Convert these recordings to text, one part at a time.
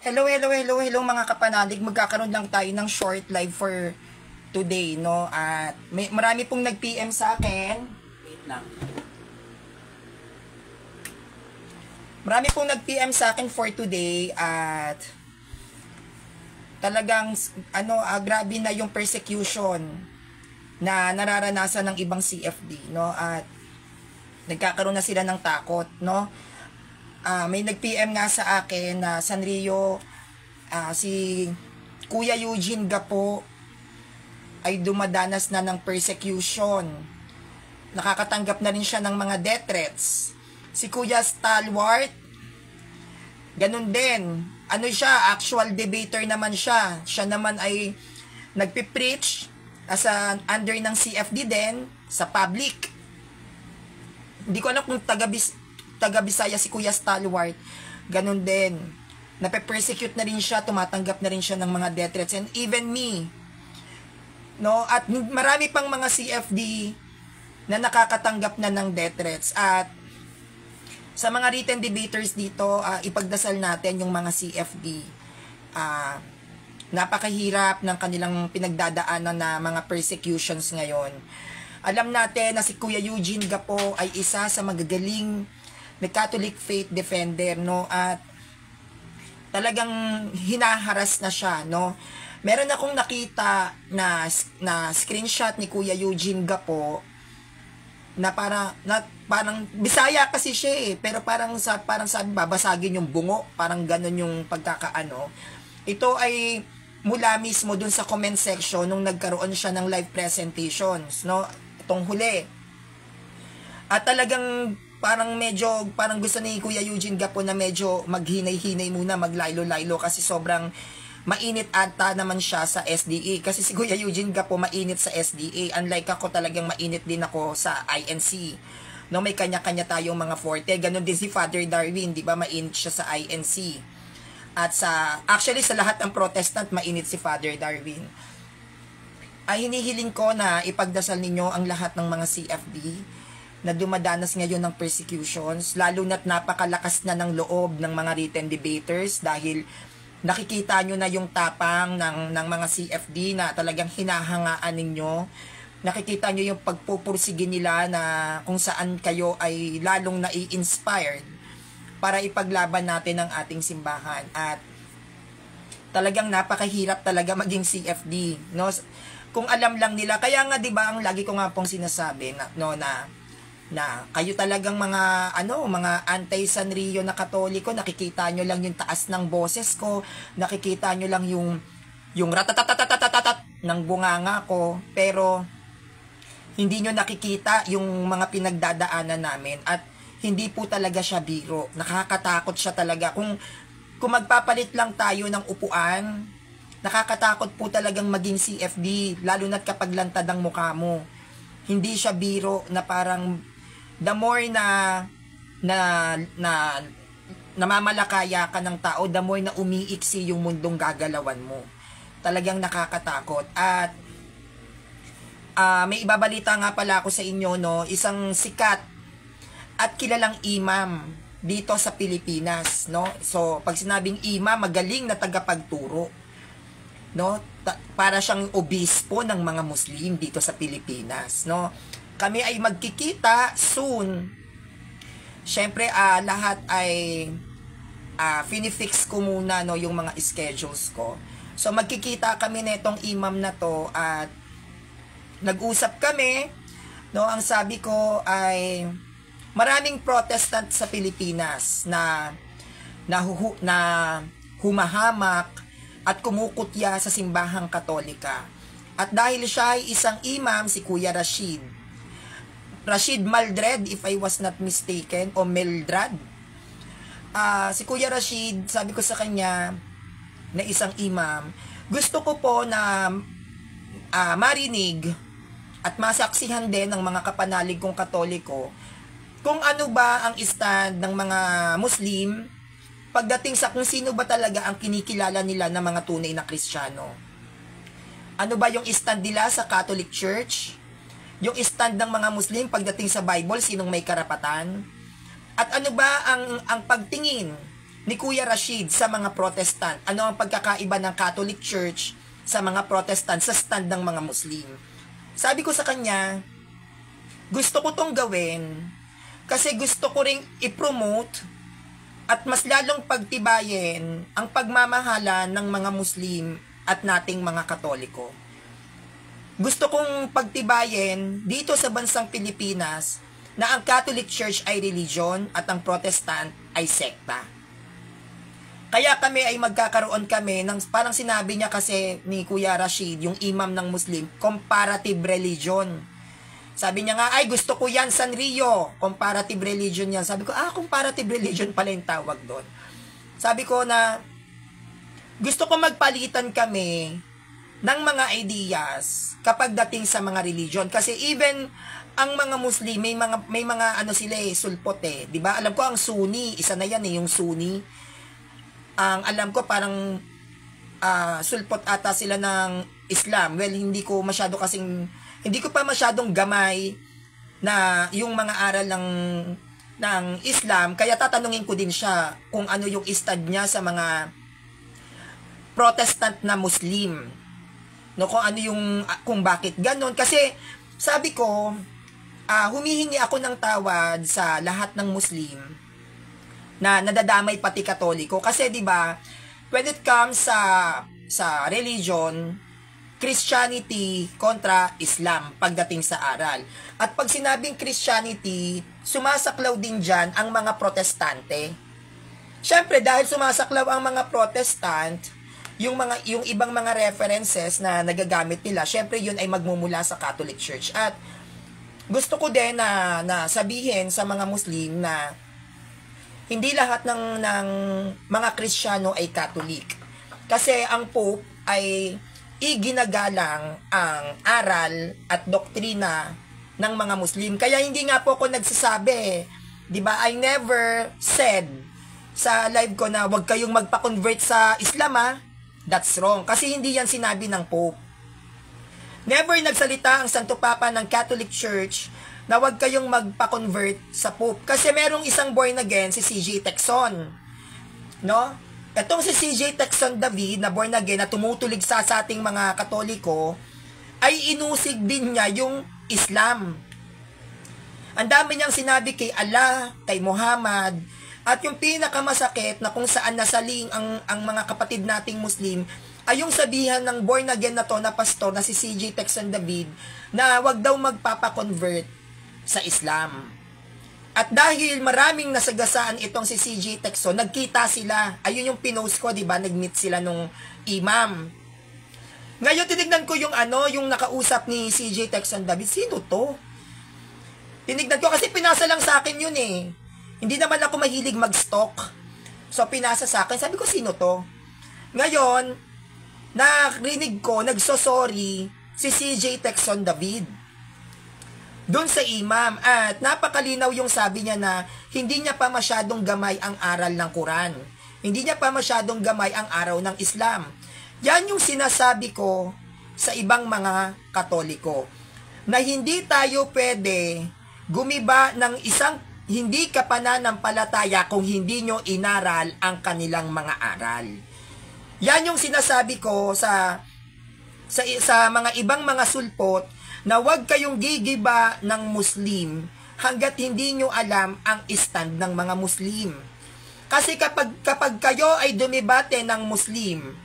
Hello mga kapanalig. Magkakaroon lang tayo ng short live for today, no? At marami pong nag-PM sa akin. Wait lang. Marami pong nag-PM sa akin for today at talagang grabe na yung persecution na nararanasan ng ibang CFD, no? At nagkakaroon na sila ng takot, no? May nag-PM nga sa akin na Sanrio, si Kuya Eugene Gapo ay dumadanas na ng persecution. Nakakatanggap na rin siya ng mga death threats. Si Kuya Stalwart, ganun din. Ano siya, actual debater naman siya. Siya naman ay nagpipreach under ng CFD din sa public. Hindi ko alam kung taga-Bisaya si Kuya Stalwart. Ganun din. Nape-persecute na rin siya, tumatanggap na rin siya ng mga death threats. And even me. No? At marami pang mga CFD na nakakatanggap na ng death threats. At sa mga written debaters dito, ipagdasal natin yung mga CFD. Napakahirap ng kanilang pinagdadaanan na mga persecutions ngayon. Alam natin na si Kuya Eugene Gapo ay isa sa magagaling na Catholic faith defender, no? At talagang hinaharas na siya, no? Meron akong nakita na screenshot ni Kuya Eugene Gapo na parang Bisaya kasi siya eh, pero parang sabi babasagin yung bungo, parang ganun yung pagkakaano. Ito ay mula mismo dun sa comment section nung nagkaroon siya ng live presentations, no? Itong huli. At talagang parang gusto ni Kuya Eugene Gapo na medyo maghinay-hinay muna, maglaylo-laylo kasi sobrang mainit ata naman siya sa SDA. Kasi si Kuya Eugene Gapo mainit sa SDA. Unlike ako, talagang mainit din ako sa INC. No, may kanya-kanya tayong mga forte. Ganon din si Father Darwin, di ba? Mainit siya sa INC. At actually sa lahat ng Protestant, mainit si Father Darwin. Ay hinihiling ko na ipagdasal ninyo ang lahat ng mga CFD na dumadanas ngayon ng persecutions, lalo na't napakalakas na ng loob ng mga written debaters dahil nakikita nyo na yung tapang ng mga CFD na talagang hinahangaan ninyo. Nakikita nyo yung pagpupursige nila na kung saan kayo ay lalong nai-inspired para ipaglaban natin ang ating simbahan. At talagang napakahirap talaga maging CFD, no? Kung alam lang nila, kaya nga 'di ba ang lagi ko nga pong sinasabi na kayo talagang mga anti-Sanrio na Katoliko, nakikita nyo lang yung taas ng boses ko, nakikita nyo lang yung ratatatatatatat ng bunganga ko, pero hindi nyo nakikita yung mga pinagdadaanan namin. At hindi po talaga siya biro. Nakakatakot siya talaga. Kung magpapalit lang tayo ng upuan, nakakatakot po talagang maging CFD, lalo na't kapag lantad ang mukha mo. Hindi siya biro na parang the more na namamalakaya ka ng tao, the more na umiiksi yung mundong gagalawan mo. Talagang nakakatakot. At may ibabalita nga pala ako sa inyo, no, isang sikat at kilalang imam dito sa Pilipinas, no. So pag sinabing imam, magaling na tagapagturo, no, para siyang obispo ng mga Muslim dito sa Pilipinas, no. Kami ay magkikita soon. Syempre, lahat ay finifix ko muna, no, yung mga schedules ko. So magkikita kami netong imam na to at nag-usap kami, no. Ang sabi ko ay maraming Protestant sa Pilipinas na humahamak at kumukutya sa simbahang Katolika. At dahil siya ay isang imam, si Kuya Rashid Maldred, if I was not mistaken, o Meldrad. Si Kuya Rashid, sabi ko sa kanya na isang imam, gusto ko po na marinig at masaksihan din ng mga kapanalig kong Katoliko kung ano ba ang stand ng mga Muslim pagdating sa kung sino ba talaga ang kinikilala nila na mga tunay na Kristiyano. Ano ba yung stand nila sa Catholic Church? Yung stand ng mga Muslim pagdating sa Bible, sinong may karapatan? At ano ba ang pagtingin ni Kuya Rashid sa mga Protestant. Ano ang pagkakaiba ng Catholic Church sa mga Protestant sa stand ng mga Muslim? Sabi ko sa kanya, gusto ko tong gawin kasi gusto ko ring i-promote at mas lalong pagtibayin ang pagmamahalan ng mga Muslim at nating mga Katoliko. Gusto kong pagtibayin dito sa bansang Pilipinas na ang Catholic Church ay religion at ang Protestant ay sekta. Kaya kami ay magkakaroon kami ng, parang sinabi niya kasi ni Kuya Rashid, yung imam ng Muslim, comparative religion. Sabi niya nga, ay gusto ko yan, Sanrio, comparative religion yan. Sabi ko, comparative religion pala yung tawag doon. Sabi ko na, gusto ko magpalitan kami ng mga ideas kapag dating sa mga religion. Kasi even ang mga Muslim, may mga ano sila sulpot 'di ba? Alam ko ang Sunni, isa na yan yung Sunni. Ang alam ko parang sulpot ata sila ng Islam. Well, hindi ko pa masyadong gamay na yung mga aral ng Islam, kaya tatanungin ko din siya kung ano yung istad niya sa mga Protestant na Muslim. No, kung bakit ganon. Kasi sabi ko, humihingi ako ng tawad sa lahat ng Muslim na nadadamay pati Katoliko. Kasi 'di ba, when it comes sa religion, Christianity kontra Islam pagdating sa aral. At pag sinabing Christianity, sumasaklaw din diyan ang mga Protestante. Syempre dahil sumasaklaw ang mga Protestant, yung ibang mga references na nagagamit nila, syempre yun ay magmumula sa Catholic Church. At gusto ko din na sabihin sa mga Muslim na hindi lahat ng mga Kristiyano ay Catholic. Kasi ang Pope ay iginagalang ang aral at doktrina ng mga Muslim. Kaya hindi nga po ako nagsasabi, 'di ba? I never said sa live ko na wag kayong magpa-convert sa Islam. That's wrong. Kasi hindi yan sinabi ng Pope. Never nagsalita ang Santo Papa ng Catholic Church na wag kayong magpa-convert sa Pope. Kasi merong isang born again, si CJ Texon. No? Etong si CJ Texon David, na born again, na tumutulig sa ating mga Katoliko, ay inusig din niya yung Islam. Ang dami niyang sinabi kay Allah, kay Muhammad, at yung pinakamasakit na kung saan nasaling ang mga kapatid nating Muslim ay yung sabihan ng born again na to na pastor na si CJ Texon David na wag daw magpapa-convert sa Islam. At dahil maraming nasagasaan itong si CJ Texon, nagkita sila. Ayun yung pinost ko, 'di ba? Nag-meet sila nung imam. Ngayon tinignan ko yung nakausap ni CJ Texon David. Sino to? Tinignan ko kasi pinasa lang sa akin yun eh. Hindi naman ako mahilig mag-stalk. So, pinasa sa akin. Sabi ko, sino to? Ngayon, narinig ko, nagsosorry si CJ Texon David doon sa imam. At napakalinaw yung sabi niya na hindi niya pa masyadong gamay ang aral ng Quran. Hindi niya pa masyadong gamay ang araw ng Islam. Yan yung sinasabi ko sa ibang mga Katoliko. Na hindi tayo pwede gumiba ng isang hindi ka pananampalataya kung hindi nyo inaral ang kanilang mga aral. Yan yung sinasabi ko sa mga ibang mga sulpot na huwag kayong gigiba ng Muslim hanggat hindi nyo alam ang stand ng mga Muslim. Kasi kapag kayo ay dumibate ng Muslim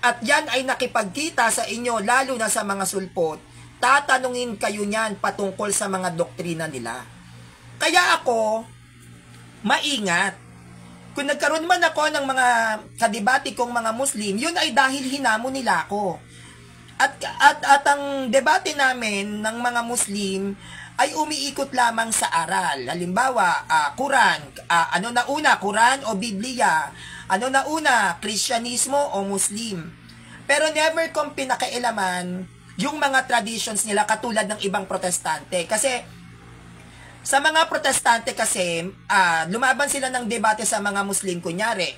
at yan ay nakipagkita sa inyo lalo na sa mga sulpot, tatanungin kayo niyan patungkol sa mga doktrina nila. Kaya ako, maingat. Kung nagkaroon man ako ng mga kadebate kong mga Muslim, yun ay dahil hinamo nila ako. At ang debate namin ng mga Muslim ay umiikot lamang sa aral. Halimbawa, Quran. Ano na una, Quran o Biblia? Ano na una, Kristyanismo o Muslim? Pero never kong pinakailaman yung mga traditions nila katulad ng ibang Protestante. Kasi sa mga Protestante kasi, lumaban sila ng debate sa mga Muslim. Kunyari,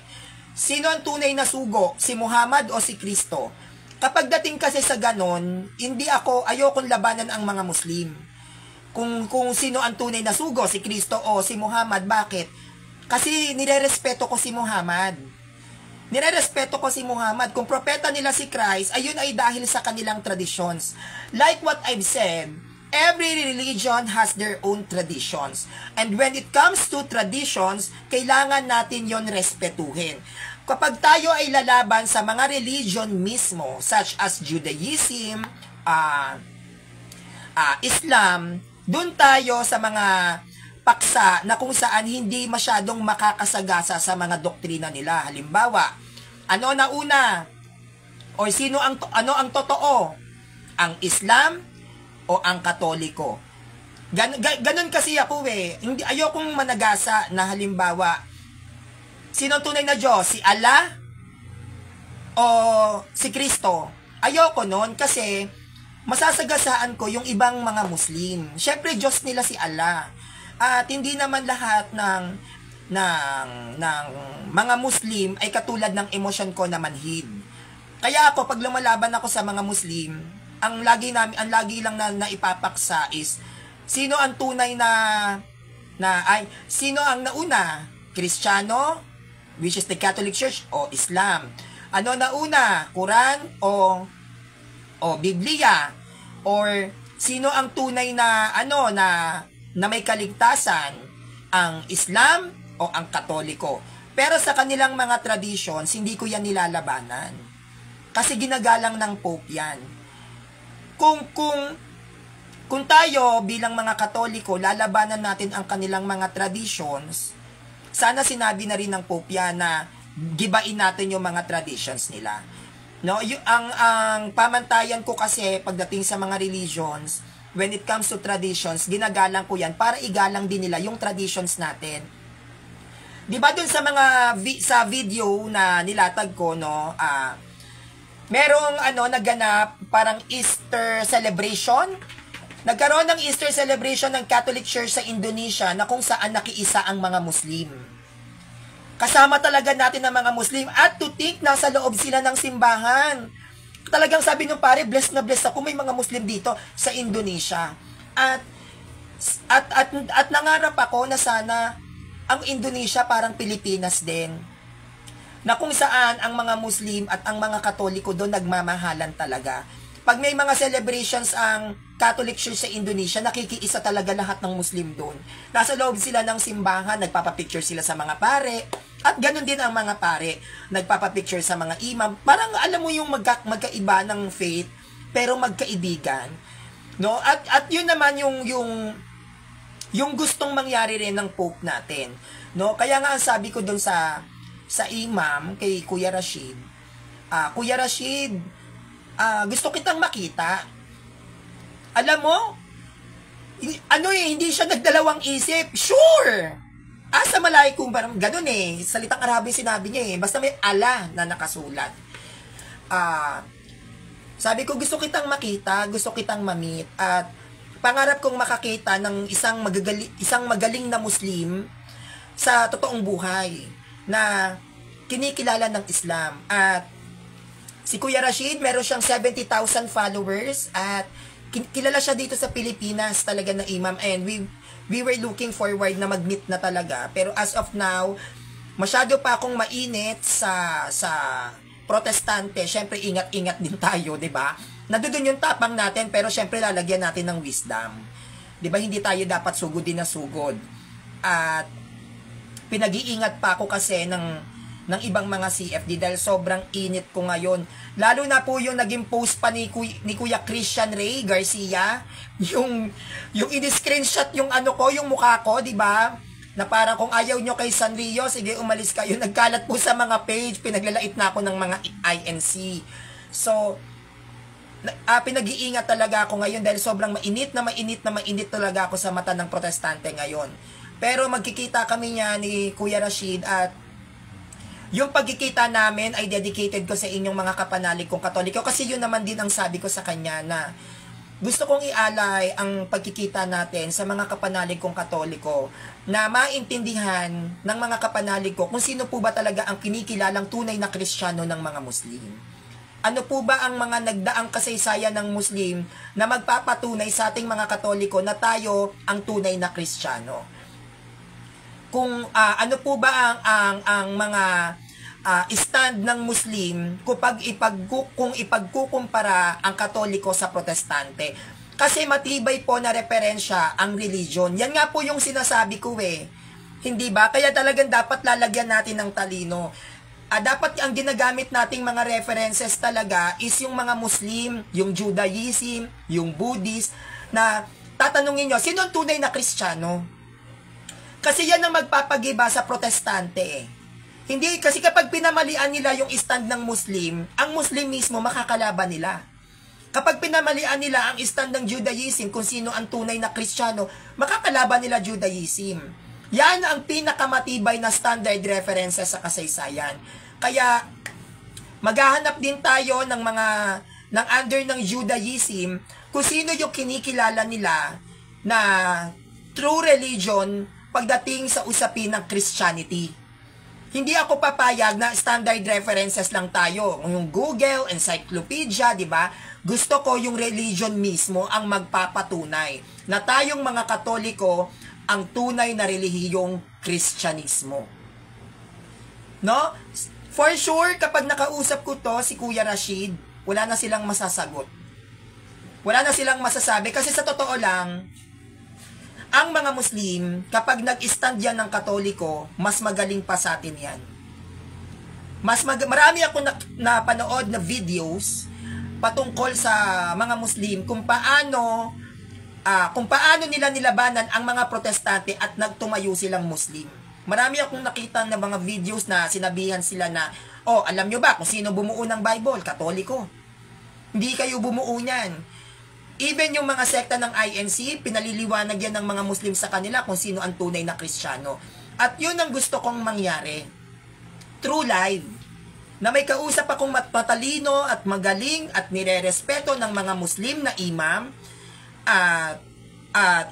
sino ang tunay na sugo? Si Muhammad o si Kristo? Kapag dating kasi sa ganon, ayokong labanan ang mga Muslim. Kung sino ang tunay na sugo, si Kristo o si Muhammad, bakit? Kasi nirerespeto ko si Muhammad. Nirerespeto ko si Muhammad. Kung propeta nila si Christ, ayun ay dahil sa kanilang traditions. Like what I've said, every religion has their own traditions. And when it comes to traditions, kailangan natin yon respetuhin. Kapag tayo ay lalaban sa mga religion mismo, such as Judaism, Islam, dun tayo sa mga paksa na kung saan hindi masyadong makakasagasa sa mga doktrina nila. Halimbawa, ano na una? O ano ang totoo? Ang Islam o ang Katoliko? Ganun kasi ako eh. Ayokong managasa na halimbawa, sino ang tunay na Diyos? Si Allah o si Kristo? Ayoko nun kasi masasagasaan ko yung ibang mga Muslim. Syempre, Diyos nila si Allah. At hindi naman lahat ng mga Muslim ay katulad ng emosyon ko na manhid. Kaya ako, pag lumalaban ako sa mga Muslim, ang lagi lang na ipapaksa is, sino ang tunay sino ang nauna? Kristiyano, which is the Catholic Church, o Islam? Ano nauna? Quran o Biblia? Or sino ang tunay na may kaligtasan, ang Islam o ang Katoliko? Pero sa kanilang mga traditions, hindi ko yan nilalabanan. Kasi ginagalang ng Pope yan. Kung tayo bilang mga Katoliko, lalabanan natin ang kanilang mga traditions, sana sinabi na rin ng Pope yan na gibain natin yung mga traditions nila. No, ang pamantayan ko kasi pagdating sa mga religions, when it comes to traditions, ginagalang ko yan para igalang din nila yung traditions natin. 'Di ba dun sa mga sa video na nilatag ko, no, merong naganap parang Easter celebration. Nagkaroon ng Easter celebration ng Catholic Church sa Indonesia na kung saan nakiisa ang mga Muslim. Kasama talaga natin ang mga Muslim, at to think nasa loob sila ng simbahan. Talagang sabi nung pare, blessed na blessed ako, may mga Muslim dito sa Indonesia. At nangarap ako na sana ang Indonesia parang Pilipinas din, na kung saan ang mga Muslim at ang mga Katoliko doon nagmamahalan talaga. Pag may mga celebrations ang Catholic Church sa Indonesia, nakikiisa talaga lahat ng Muslim doon. Nasa loob sila ng simbahan, nagpapapicture sila sa mga pare, at ganun din ang mga pare, nagpapapicture sa mga imam. Parang alam mo yung magkaiba ng faith, pero magkaibigan. No? At yun naman yung gustong mangyari rin ng Pope natin. No? Kaya nga ang sabi ko doon sa imam, kay Kuya Rashid, Kuya Rashid, gusto kitang makita. Alam mo, hindi siya nagdalawang isip. Sure! Assalamualaikum, parang ganun eh. Salitang Arabi sinabi niya eh. Basta may Allah na nakasulat. Sabi ko, gusto kitang makita, gusto kitang ma-meet. At pangarap kong makakita ng isang magaling na Muslim sa totoong buhay na kinikilala ng Islam. At si Kuya Rashid, meron siyang 70,000 followers at kilala siya dito sa Pilipinas talaga na imam, and we were looking forward na mag-meet na talaga. Pero as of now, masyado pa akong mainit sa protestante. Syempre, ingat-ingat din tayo, 'di ba? Nandoon yung tapang natin, pero syempre lalagyan natin ng wisdom. 'Di ba? Hindi tayo dapat sugodin na sugod. At pinag-iingat pa ako kasi ng ibang mga CFD dahil sobrang init ko ngayon. Lalo na po yung naging post pa ni Kuya Christian Ray Garcia, yung in-screenshot yung yung mukha ko, 'di ba? Na parang kung ayaw nyo kay Sanrio, sige umalis kayo. Nagkalat po sa mga page, pinaglalait na ako ng mga INC. So, pinag-iingat talaga ako ngayon dahil sobrang mainit talaga ako sa mata ng protestante ngayon. Pero magkikita kami niya ni Kuya Rashid, at yung pagkikita namin ay dedicated ko sa inyong mga kapanalig kong Katoliko, kasi yun naman din ang sabi ko sa kanya na gusto kong ialay ang pagkikita natin sa mga kapanalig kong Katoliko na maintindihan ng mga kapanalig ko kung sino po ba talaga ang kinikilalang tunay na Kristiyano ng mga Muslim. Ano po ba ang mga nagdaang kasaysayan ng Muslim na magpapatunay sa ating mga Katoliko na tayo ang tunay na Kristiyano? kung ano po ba ang mga stand ng Muslim kung ipagkukumpara ang Katoliko sa Protestante. Kasi matibay po na referensya ang religion. Yan nga po yung sinasabi ko eh. Hindi ba? Kaya talagang dapat lalagyan natin ng talino. Dapat ang ginagamit nating mga references talaga is yung mga Muslim, yung Judaism, yung Buddhist, na tatanungin nyo, sino ang tunay na Kristiyano? Kasi yan ang magpapagiba sa Protestante eh. Hindi, kasi kapag pinamalian nila yung stand ng Muslim, ang Muslim mismo makakalaban nila. Kapag pinamalian nila ang stand ng Judaism kung sino ang tunay na Kristiyano, makakalaban nila Judaism. Yan ang pinakamatibay na standard references sa kasaysayan. Kaya maghahanap din tayo ng under ng Judaism kung sino yung kinikilala nila na true religion pagdating sa usapin ng Christianity. Hindi ako papayag na standard references lang tayo. Yung Google, Encyclopedia, di ba? Gusto ko yung religion mismo ang magpapatunay na tayong mga Katoliko ang tunay na relihiyong Kristyanismo. No? For sure, kapag nakausap ko to, si Kuya Rashid, wala na silang masasagot. Wala na silang masasabi kasi sa totoo lang, ang mga Muslim, kapag nag-stand yan ng Katoliko, mas magaling pa sa atin yan. Marami ako napanood na videos patungkol sa mga Muslim kung paano nila nilabanan ang mga Protestante at nagtumayo silang Muslim. Marami akong nakita na mga videos na sinabihan sila na, alam nyo ba kung sino bumuo ng Bible? Katoliko. Hindi kayo bumuo niyan. Even yung mga sekta ng INC, pinaliliwanag yan ng mga Muslim sa kanila kung sino ang tunay na Kristiyano. At yun ang gusto kong mangyari. True live. Na may kausap akong matalino at magaling at nire-respeto ng mga Muslim na imam at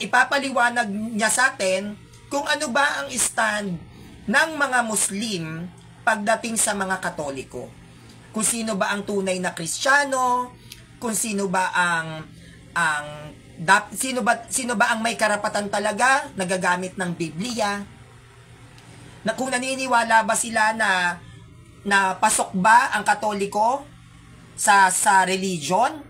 ipapaliwanag niya sa atin kung ano ba ang stand ng mga Muslim pagdating sa mga Katoliko. Kung sino ba ang tunay na Kristiyano, kung sino ba sino ba ang may karapatan talaga nagagamit ng Biblia? Na kung naniniwala ba sila na pasok ba ang Katoliko sa religion?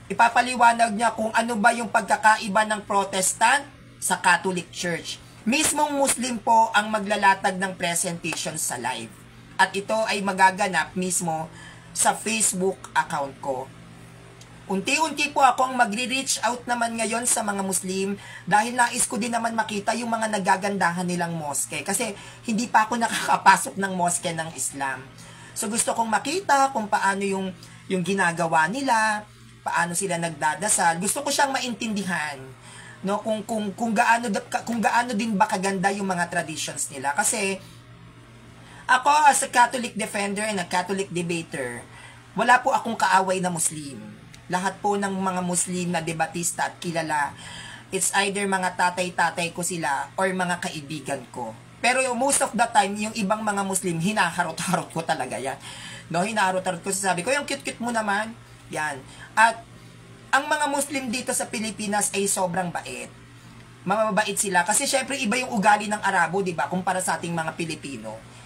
Ipapaliwanag niya kung ano ba yung pagkakaiba ng Protestant sa Catholic Church. Mismong Muslim po ang maglalatag ng presentation sa live. At ito ay magaganap mismo sa Facebook account ko. Unti-unti po akong magre-reach out naman ngayon sa mga Muslim dahil nais ko din naman makita yung mga nagagandahan nilang moske kasi hindi pa ako nakakapasok ng moske ng Islam. So gusto kong makita kung paano yung ginagawa nila, paano sila nagdadasal. Gusto ko siyang maintindihan, no, kung gaano din ba kaganda yung mga traditions nila kasi ako as a Catholic defender and a Catholic debater, wala po akong kaaway na Muslim. Lahat po ng mga Muslim na debatista at kilala, it's either mga tatay-tatay ko sila or mga kaibigan ko. Pero most of the time, yung ibang mga Muslim, hinaharot-harot ko talaga yan. No, hinaharot-harot ko, sabi ko, yung cute-cute mo naman, yan. At ang mga Muslim dito sa Pilipinas ay sobrang bait. Mababait sila. Kasi syempre, iba yung ugali ng Arabo, di ba? Kumpara sa ating mga Pilipino.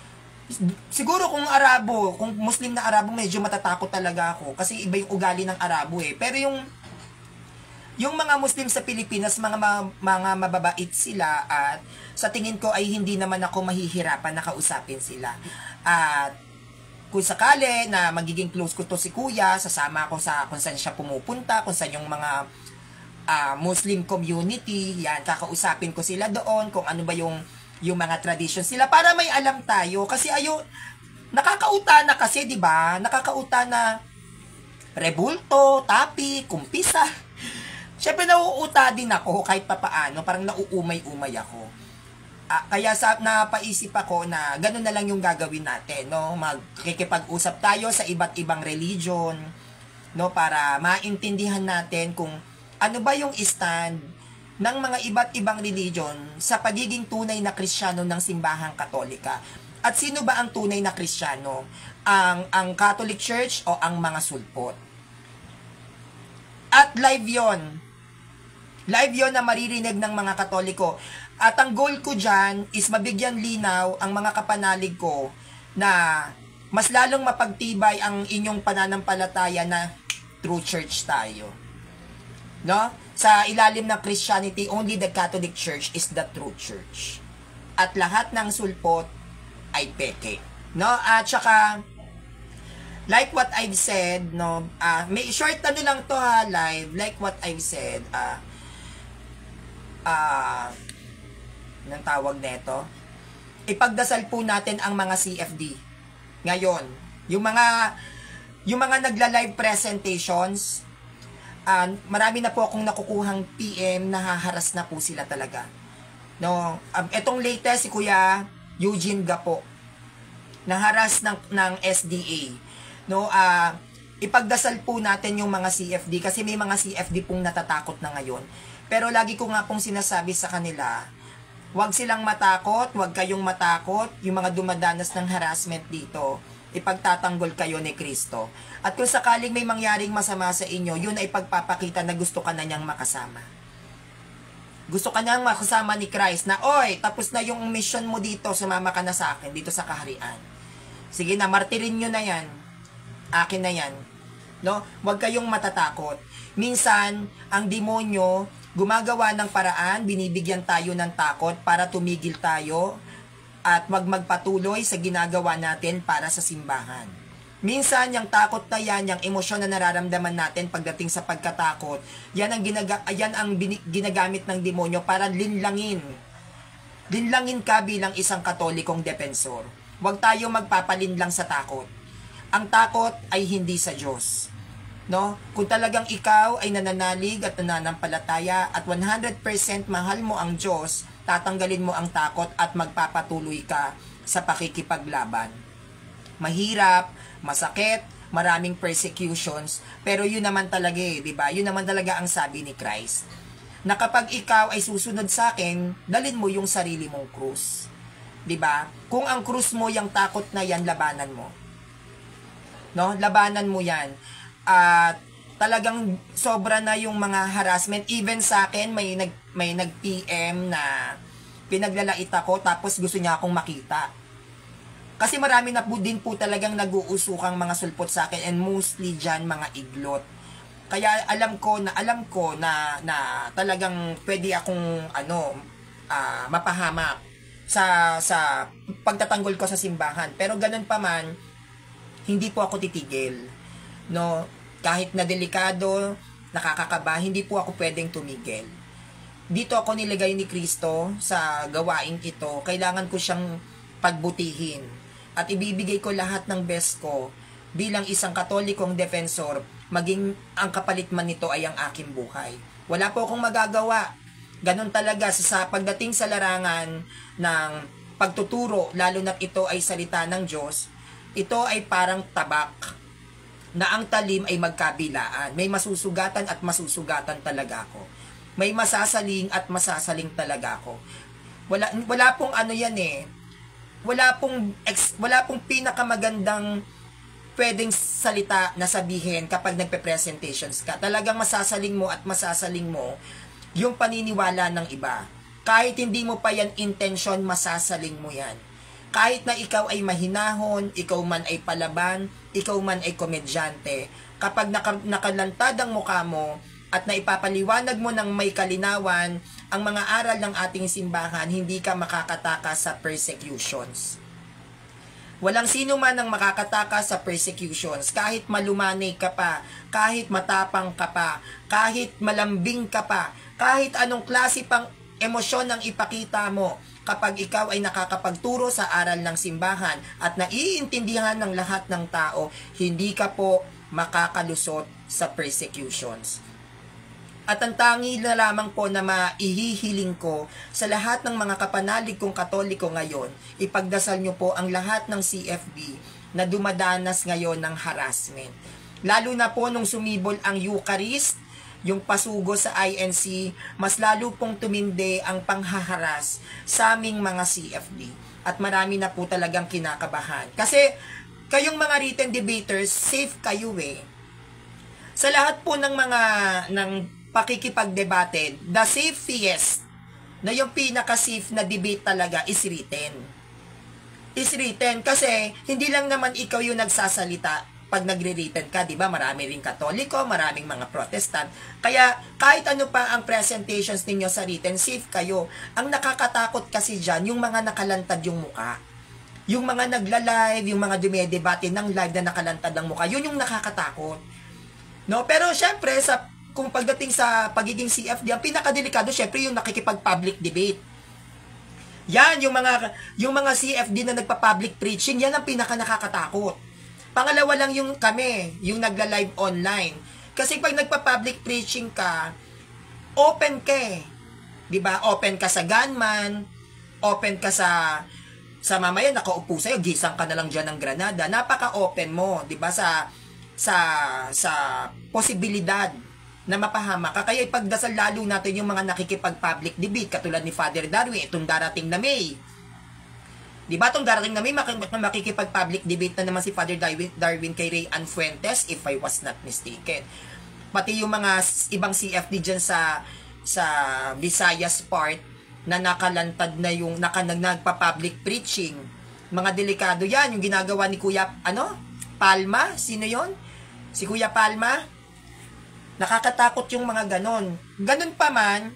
Siguro kung Arabo, kung Muslim na Arabo, medyo matatakot talaga ako kasi iba yung ugali ng Arabo eh. Pero yung mga Muslim sa Pilipinas, mga mababait sila at sa tingin ko ay hindi naman ako mahihirapan na kausapin sila. At kung sakali na magiging close ko to si Kuya, sasama ako sa kung saan siya pumupunta, kung saan yung mga Muslim community, yan, kakausapin ko sila doon, kung ano ba yung mga traditions nila para may alam tayo kasi nakakauta na kasi, 'di ba? Nakakauta na rebulto, tapi, kumpisa. Syempre nauuta din ako kahit papaano, parang nauumay-umay ako. Kaya napaisip ako na gano'n na lang yung gagawin natin, no? Magkikipag-usap tayo sa iba't ibang religion, no, para maintindihan natin kung ano ba yung stand ng mga iba't ibang religion sa pagiging tunay na Kristiyano ng simbahang Katolika. At sino ba ang tunay na Kristiyano? Ang Catholic Church o ang mga sulpot? At live yon na maririnig ng mga Katoliko. At ang goal ko dyan is mabigyan linaw ang mga kapanalig ko na mas lalong mapagtibay ang inyong pananampalataya na true church tayo. No? Sa ilalim ng Christianity, only the Catholic Church is the true church. At lahat ng sulpot ay peke. No? At saka, like what I've said, no, may short ano lang to ha, live, like what I've said, anong tawag nito? Ipagdasal po natin ang mga CFD. Ngayon, yung mga nagla-live presentations, marami na po akong nakukuhang PM, nahaharas na po sila talaga. No, etong latest si Kuya Eugene Gapo, naharas ng SDA. No, ipagdasal po natin yung mga CFD kasi may mga CFD pong natatakot na ngayon. Pero lagi ko nga pong sinasabi sa kanila, huwag silang matakot, huwag kayong matakot, yung mga dumadanas ng harassment dito, ipagtatanggol kayo ni Kristo. At kung sakaling may mangyaring masama sa inyo, yun ay pagpapakita na gusto ka na niyang makasama. Gusto ka niyang makasama ni Christ na, oy, tapos na yung mission mo dito, sumama ka na sa akin, dito sa kaharian. Sige na, martirin nyo na yan. Akin na yan. No? Huwag kayong matatakot. Minsan, ang demonyo, gumagawa ng paraan, binibigyan tayo ng takot para tumigil tayo at wag magpatuloy sa ginagawa natin para sa simbahan. Minsan, yung takot na yan, yung emosyon na nararamdaman natin pagdating sa pagkatakot, yan ang ginagamit ng demonyo para linlangin. Linlangin ka bilang isang Katolikong defensor. Huwag tayo magpapalinlang sa takot. Ang takot ay hindi sa Diyos. No? Kung talagang ikaw ay nananalig at nananampalataya at 100% mahal mo ang Diyos, tatanggalin mo ang takot at magpapatuloy ka sa pakikipaglaban. Mahirap, masakit, maraming persecutions, pero yun naman talaga di ba? Yun naman talaga ang sabi ni Christ. Na kapag ikaw ay susunod sa akin, dalin mo yung sarili mong krus. Di ba? Kung ang krus mo yung takot na yan, labanan mo. No? Labanan mo yan. At talagang sobra na yung mga harassment. Even sa akin, may nag-PM na pinaglalait ako tapos gusto niya akong makita. Kasi marami na po din po talagang nag-uusukang mga sulpot sa akin and mostly dyan mga iglot. Kaya alam ko na talagang pwede akong mapahamak sa pagtatanggol ko sa simbahan. Pero ganun pa man, hindi po ako titigil. No, kahit na delikado, nakakakaba, hindi po ako pwedeng tumigil. Dito ako nilagay ni Kristo sa gawain ito. Kailangan ko siyang pagbutihin. At ibibigay ko lahat ng best ko bilang isang Katolikong defensor, maging ang kapalit man nito ay ang aking buhay. Wala po akong magagawa. Ganon talaga sa pagdating sa larangan ng pagtuturo, lalo na ito ay salita ng Diyos, ito ay parang tabak na ang talim ay magkabilaan. May masusugatan at masusugatan talaga ako. May masasaling at masasaling talaga ako. Wala pong ano yan eh. Wala pong pinakamagandang pwedeng salita na sabihin kapag nagpe-presentations ka. Talagang masasaling mo at masasaling mo yung paniniwala ng iba. Kahit hindi mo pa yan intention, masasaling mo yan. Kahit na ikaw ay mahinahon, ikaw man ay palaban, ikaw man ay komedyante, kapag nakalantad ang mukha mo at naipapaliwanag mo ng may kalinawan ang mga aral ng ating simbahan, hindi ka makakatakas sa persecutions. Walang sino man ang makakatakas sa persecutions, kahit malumanay ka pa, kahit matapang ka pa, kahit malambing ka pa, kahit anong klase pang emosyon ang ipakita mo, kapag ikaw ay nakakapagturo sa aral ng simbahan at naiintindihan ng lahat ng tao, hindi ka po makakalusot sa persecutions. At ang tangi na lamang po na maihihiling ko sa lahat ng mga kapanalig kong Katoliko ngayon, ipagdasal nyo po ang lahat ng CFB na dumadanas ngayon ng harassment. Lalo na po nung sumibol ang Eucharist, yung pasugo sa INC, mas lalo pong tumindi ang panghaharas sa aming mga CFD. At marami na po talagang kinakabahan. Kasi kayong mga written debaters, safe kayo eh. Sa lahat po ng pakikipagdebate, the safest na yung pinaka-safe na debate talaga is written. Is written kasi hindi lang naman ikaw yung nagsasalita pag nagre-written ka, di ba? Marami ring Katoliko, maraming mga Protestant. Kaya kahit ano pa ang presentations ninyo sa written, safe kayo. Ang nakakatakot kasi dyan, yung mga nakalantad yung muka. Yung mga nagla-live, yung mga dumedebate ng live na nakalantad ang muka, yun yung nakakatakot. No? Pero syempre, kung pagdating sa pagiging CFD, ang pinakadelikado, syempre yung nakikipag-public debate. Yan, yung mga CFD na nagpa-public preaching, yan ang pinaka-nakakatakot. Pangalawa lang yung kami, yung nagla-live online. Kasi pag nagpa-public preaching ka, open ka eh. 'Di ba? Open ka sa gunman, open ka sa mamaya nakaupo sa'yo, gisang ka na lang dyan ng granada. Napaka-open mo, 'di ba? Sa posibilidad na mapahama ka. Kaya ipagdasal lalo natin yung mga nakikipag-public debate katulad ni Father Darwin, itong darating na May. Diba itong darating na may makikipag-public debate na naman si Father Darwin kay Ray Ann Fuentes, if I was not mistaken. Pati yung mga ibang CFD dyan sa Visayas part na nakalantad na yung nagpa-public preaching. Mga delikado yan, yung ginagawa ni Kuya, Palma? Sino yon? Si Kuya Palma? Nakakatakot yung mga ganon. Ganon pa man,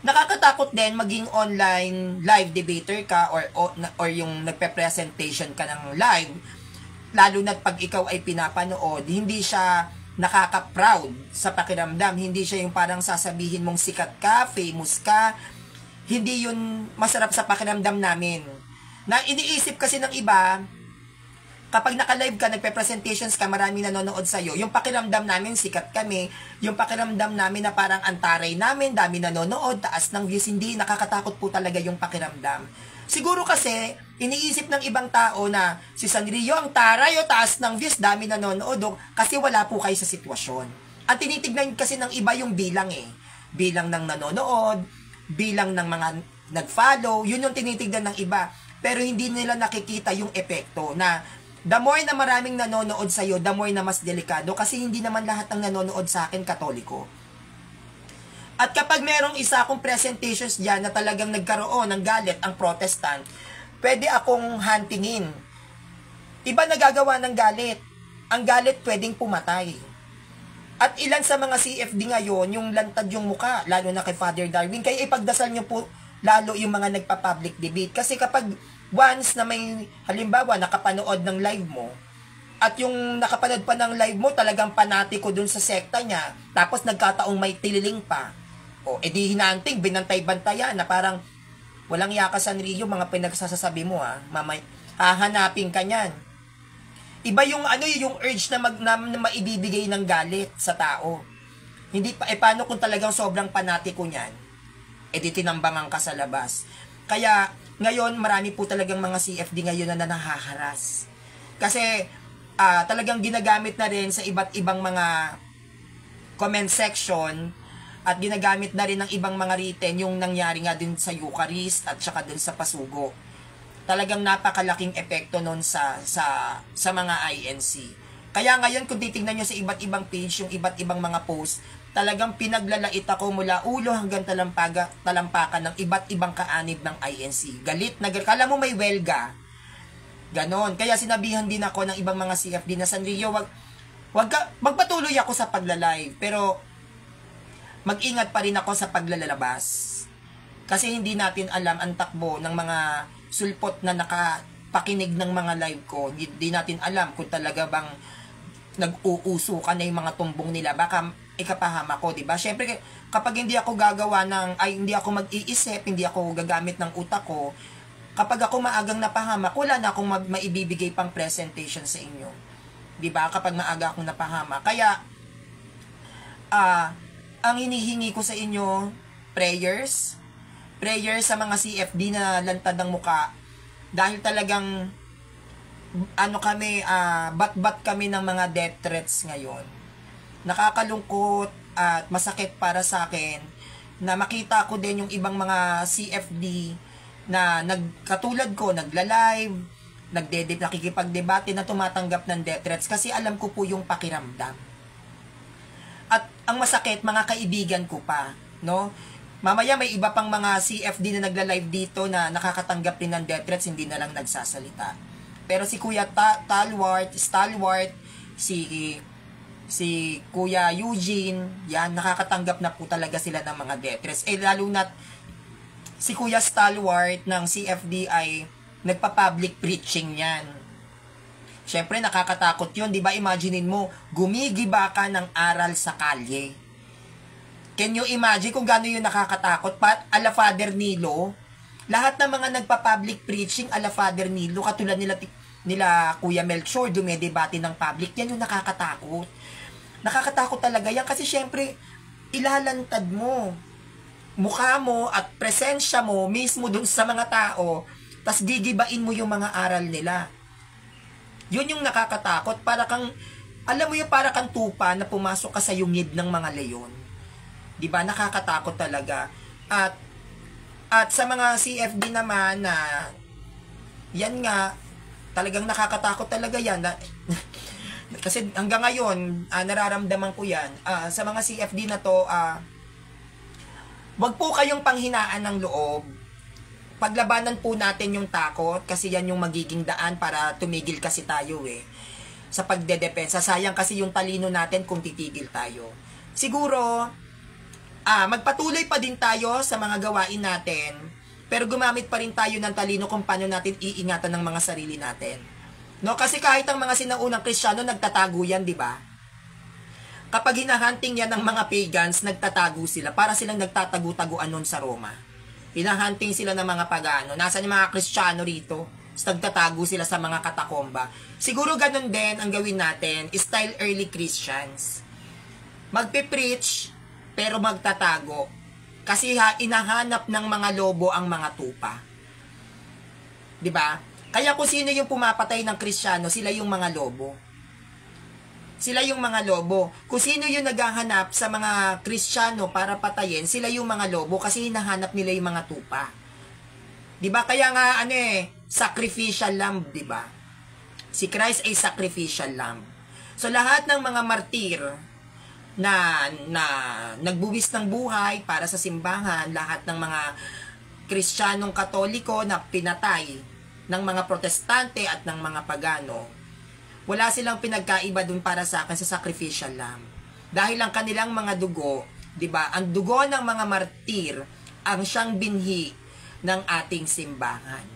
nakakatakot din maging online live debater ka or yung nagpe-presentation ka ng live, lalo na pag ikaw ay pinapanood, hindi siya nakaka-proud sa pakiramdam, hindi siya yung parang sasabihin mong sikat ka, famous ka, hindi yun masarap sa pakiramdam namin. Na iniisip kasi ng iba, kapag naka-live ka, nagpe-presentations ka, maraming nanonood sa'yo, yung pakiramdam namin, sikat kami, yung pakiramdam namin na parang antaray namin, dami nanonood, taas ng views, hindi, nakakatakot po talaga yung pakiramdam. Siguro kasi, iniisip ng ibang tao na si Sanrio, ang taray, taas ng views, dami nanonood, kasi wala po kayo sa sitwasyon. Ang tinitignan kasi ng iba yung bilang bilang ng nanonood, bilang ng mga nag-follow, yun yung tinitignan ng iba. Pero hindi nila nakikita yung epekto na the more na maraming nanonood sa'yo, the more na mas delikado kasi hindi naman lahat ng nanonood sa akin Katoliko. At kapag merong isa akong presentations dyan na talagang nagkaroon ng galit ang Protestant, pwede akong huntingin. Iba nagagawa ng galit. Ang galit pwedeng pumatay. At ilan sa mga CFD ngayon, yung lantad yung muka, lalo na kay Father Darwin, kaya ipagdasal nyo po lalo yung mga nagpa-public debate. Kasi kapag once na may, halimbawa, nakapanood ng live mo, at yung nakapanood pa ng live mo, talagang panatiko dun sa sekta niya, tapos nagkataong may tililing pa, edi hinanting, binantay-bantayan, na parang, walang yaka Sanrio, mga pinagsasasabi mo, mamay, hahanapin ka niyan. Iba yung, yung urge na maibibigay ng galit sa tao. Hindi pa, paano kung talagang sobrang panatiko niyan, edi tinambangan ka sa labas. Kaya, ngayon, marami po talagang mga CFD ngayon na nahaharas. Kasi, talagang ginagamit na rin sa iba't ibang mga comment section at ginagamit na rin ng ibang mga written yung nangyari nga din sa Eucharist at saka din sa Pasugo. Talagang napakalaking epekto nun sa mga INC. Kaya ngayon, kung titignan nyo sa iba't ibang page, yung iba't ibang mga post, talagang pinaglalait ako mula ulo hanggang talampakan ng iba't ibang kaanib ng INC. Galit na galit. Kala mo may welga. Ganon. Kaya sinabihan din ako ng ibang mga CFD na Sanrio, magpatuloy ako sa pagla-live, pero mag-ingat pa rin ako sa paglalabas. Kasi hindi natin alam ang takbo ng mga sulpot na nakapakinig ng mga live ko. Hindi natin alam kung talaga bang nag-uuso ka na yung mga tumbong nila. Baka ikapahama ko, di ba? Syempre, kapag hindi ako hindi ako mag-iisip, hindi ako gagamit ng utak ko, kapag ako maagang napahamak, wala na akong maibibigay pang presentation sa inyo. Di ba? Kapag maaga akong napahamak. Kaya, ang hinihingi ko sa inyo, prayers sa mga CFD na lantad ng muka, dahil talagang, bat-bat kami ng mga death threats ngayon. Nakakalungkot at masakit para sa akin na makita ko din yung ibang mga CFD na katulad ko, nagla-live, nakikipagdebate na tumatanggap ng death threats kasi alam ko po yung pakiramdam. At ang masakit, mga kaibigan ko pa, no? Mamaya may iba pang mga CFD na nagla-live dito na nakakatanggap din ng death threats, hindi na lang nagsasalita. Pero si Kuya Stalwart, si Kuya Eugene, yan, nakakatanggap na po talaga sila ng mga death threats. Lalo na si Kuya Stalwart ng CFD ay nagpa-public preaching yan. Syempre, nakakatakot yun, di ba? Imaginein mo, gumigiba ka ng aral sa kalye. Can you imagine kung gaano yun nakakatakot? Ala Father Nilo, lahat ng mga nagpa-public preaching, ala Father Nilo, katulad nila Kuya Melchor, dumedebate ng public, yan yung nakakatakot. Nakakatakot talaga yan kasi syempre, ilalantad mo mukha mo at presensya mo mismo dun sa mga tao, tas gigibain mo yung mga aral nila. Yun yung nakakatakot, para kang, alam mo yung para kang tupa na pumasok ka sa yungid ng mga leyon. Diba? Nakakatakot talaga. At sa mga CFD naman na yan nga, talagang nakakatakot talaga yan. Kasi hanggang ngayon, nararamdaman ko yan. Sa mga CFD na to, wag po kayong panghinaan ng loob. Paglabanan po natin yung takot kasi yan yung magiging daan para tumigil kasi tayo sa pagdedepensa. Sayang kasi yung talino natin kung titigil tayo. Siguro, magpatuloy pa din tayo sa mga gawain natin, pero gumamit pa rin tayo ng talino kung paano natin iingatan ng mga sarili natin. No, kasi kahit ang mga sinaunang Kristiyano nagtatago yan, di ba? Kapag hinahunting yan ng mga pagans, nagtatago sila para silang nagtatago-taguan nun sa Roma. Hinahunting sila ng mga pagano. Nasaan yung mga Kristiyano rito? Nagtatago sila sa mga katakomba. Siguro ganun din ang gawin natin, style early Christians. Magpe-preach, pero magtatago. Kasi inahanap ng mga lobo ang mga tupa. 'Di ba? Kaya kung sino yung pumapatay ng Kristiyano, sila yung mga lobo. Sila yung mga lobo. Kung sino yung naghahanap sa mga Kristiyano para patayin, sila yung mga lobo kasi hinahanap nila yung mga tupa. 'Di ba? Kaya nga sacrificial lamb, 'di ba? Si Christ ay sacrificial lamb. So lahat ng mga martir na nagbuwis ng buhay para sa simbahan, lahat ng mga Kristiyanong Katoliko na pinatay ng mga Protestante at ng mga Pagano, wala silang pinagkaiba dun para sa akin sa sacrificial lamb. Dahil ang kanilang mga dugo, 'di ba? Ang dugo ng mga martir ang siyang binhi ng ating simbahan.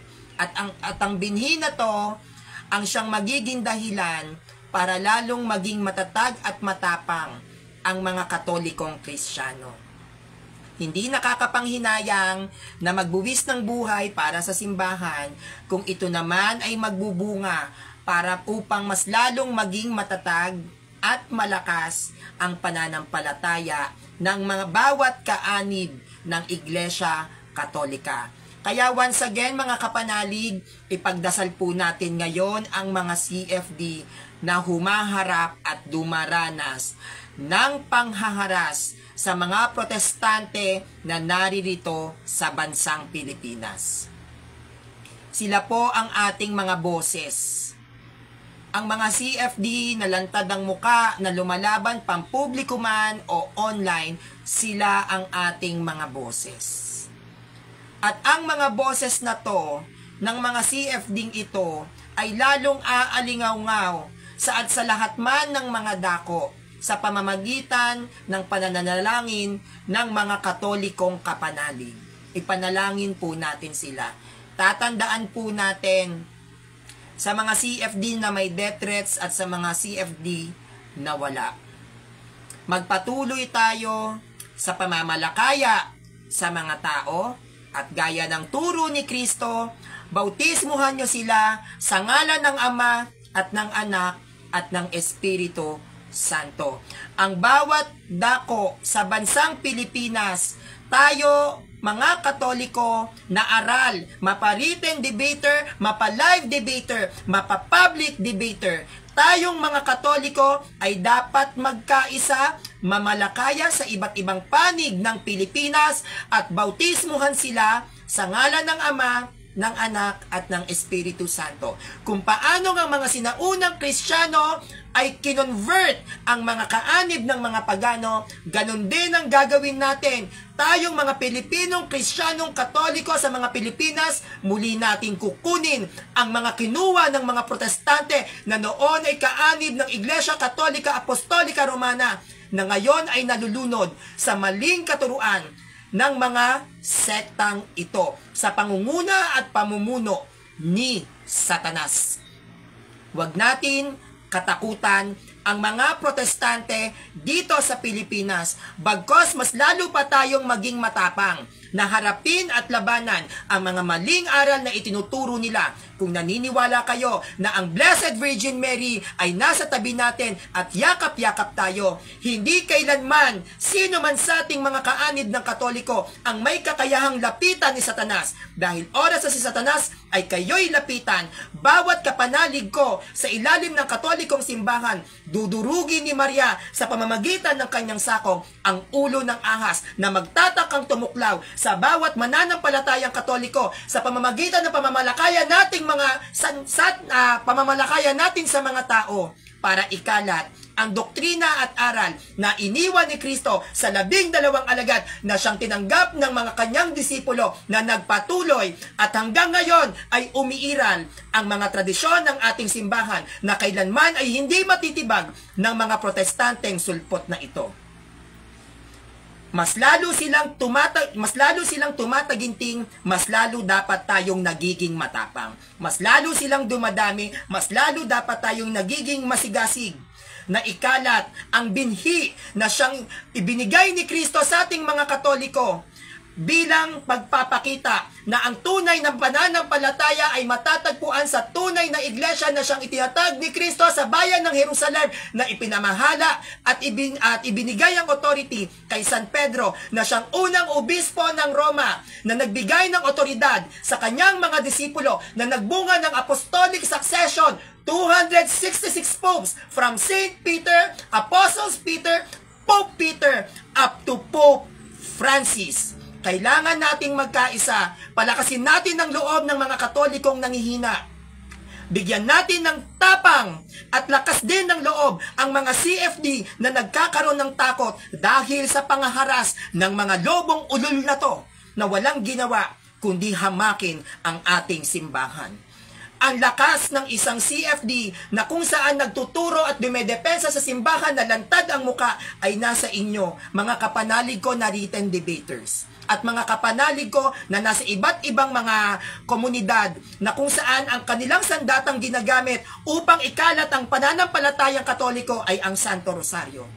At ang binhi na 'to ang siyang magiging dahilan para lalong maging matatag at matapang ang mga Katolikong Kristiyano. Hindi nakakapanghinayang na magbuwis ng buhay para sa simbahan kung ito naman ay magbubunga para upang mas lalong maging matatag at malakas ang pananampalataya ng mga bawat kaanib ng Iglesia Katolika. Kaya once again mga kapanalig, ipagdasal po natin ngayon ang mga CFD na humaharap at dumaranas ng panghaharas sa mga Protestante na naririto sa bansang Pilipinas. Sila po ang ating mga boses. Ang mga CFD na lantad ang muka na lumalaban pampubliko man o online, sila ang ating mga boses. At ang mga boses na to, ng mga CFD ito, ay lalong aalingaw-ngaw sa lahat man ng mga dako sa pamamagitan ng pananalangin ng mga Katolikong kapanalig. Ipanalangin po natin sila. Tatandaan po natin sa mga CFD na may death threats at sa mga CFD na wala. Magpatuloy tayo sa pamamalakaya sa mga tao at gaya ng turo ni Kristo, bautismuhan nyo sila sa ngalan ng Ama at ng Anak at ng Espiritu Santo. Ang bawat dako sa bansang Pilipinas, tayo mga Katoliko na aral, mapa-written debater, mapa-live debater, mapa-public debater, tayong mga Katoliko ay dapat magkaisa, mamalakaya sa iba't ibang panig ng Pilipinas at bautismuhan sila sa ngalan ng Ama ng Anak at ng Espiritu Santo. Kung paano ang mga sinaunang Kristiyano ay kinonvert ang mga kaanib ng mga pagano, ganun din ang gagawin natin. Tayong mga Pilipinong Kristiyanong Katoliko sa mga Pilipinas, muli natin kukunin ang mga kinuha ng mga Protestante na noon ay kaanib ng Iglesia Katolika Apostolika Romana, na ngayon ay nalulunod sa maling katuruan ng mga sektang ito sa pangunguna at pamumuno ni Satanas. Huwag natin katakutan ang mga Protestante dito sa Pilipinas, bagkos mas lalo pa tayong maging matapang na harapin at labanan ang mga maling aral na itinuturo nila. Kung naniniwala kayo na ang Blessed Virgin Mary ay nasa tabi natin at yakap-yakap tayo, hindi kailanman sino man sa ating mga kaanib ng Katoliko ang may kakayahang lapitan ni Satanas. Dahil oras na si Satanas ay kayo'y lapitan, bawat kapanalig ko sa ilalim ng Katolikong simbahan, dudurugin ni Maria sa pamamagitan ng kanyang sakong ang ulo ng ahas na magtatakang tumuklaw sa bawat mananampalatayang Katoliko sa pamamagitan ng pamamalakayan nating pamamalakayan natin sa mga tao para ikalat ang doktrina at aral na iniwan ni Kristo sa 12 alagad na siyang tinanggap ng mga kanyang disipulo na nagpatuloy at hanggang ngayon ay umiiral ang mga tradisyon ng ating simbahan na kailanman ay hindi matitibag ng mga Protestanteng sulpot na ito. Mas lalo silang tumataginting, mas lalo dapat tayong nagiging matapang. Mas lalo silang dumadami, mas lalo dapat tayong nagiging masigasig na ikalat ang binhi na siyang ibinigay ni Kristo sa ating mga Katoliko bilang pagpapakita na ang tunay na pananampalataya ay matatagpuan sa tunay na iglesia na siyang itinatag ni Kristo sa bayan ng Jerusalem na ipinamahala at ibinigay ang authority kay San Pedro na siyang unang obispo ng Roma na nagbigay ng otoridad sa kanyang mga disipulo na nagbunga ng apostolic succession, 266 popes from Saint Peter, Apostles Peter, Pope Peter, up to Pope Francis. Kailangan nating magkaisa, palakasin natin ang loob ng mga Katolikong nangihina. Bigyan natin ng tapang at lakas din ng loob ang mga CFD na nagkakaroon ng takot dahil sa pangaharas ng mga lobong ulol na to na walang ginawa kundi hamakin ang ating simbahan. Ang lakas ng isang CFD na kung saan nagtuturo at dumedepensa sa simbahan na lantad ang muka ay nasa inyo, mga kapanalig ko na written debaters. At mga kapanalig ko na nasa iba't ibang mga komunidad na kung saan ang kanilang sandatang ginagamit upang ikalat ang pananampalatayang Katoliko ay ang Santo Rosario.